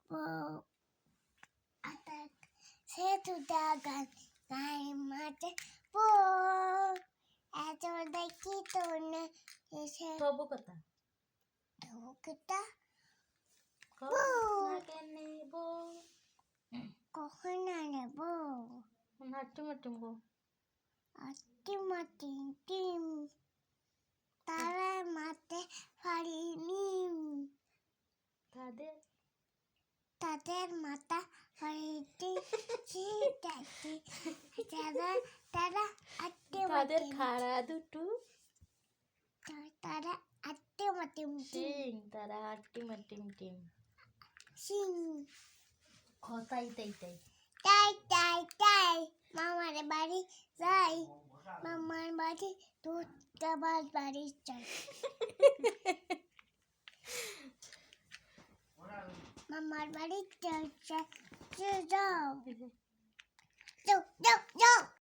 বউ আতাক সে দাগান গাই মাঝে বউ এত দেখি তো না এসে তবু কথা ঢোকটা কেনে বউ কখন আনে বউ হাট্টু মাট্টু গো আটি মাটি টিম তারা মাতে ফাড়ি নিম তাদের তাদের মাথা ফাড়িতে ছিটাতে তারা তারা আটে তাদের মাটি খাড়া দুটো তারা আটে মাটি সিং তারা হাট্টি মাটিম টিম সিং কথাই তাই তাই তাই তাই তাই মামার বাড়ি যাই মামার বাড়ি দুধ গাবার বাড়ি যাই মামার বাড়ি যাও যাও যাও যাও যাও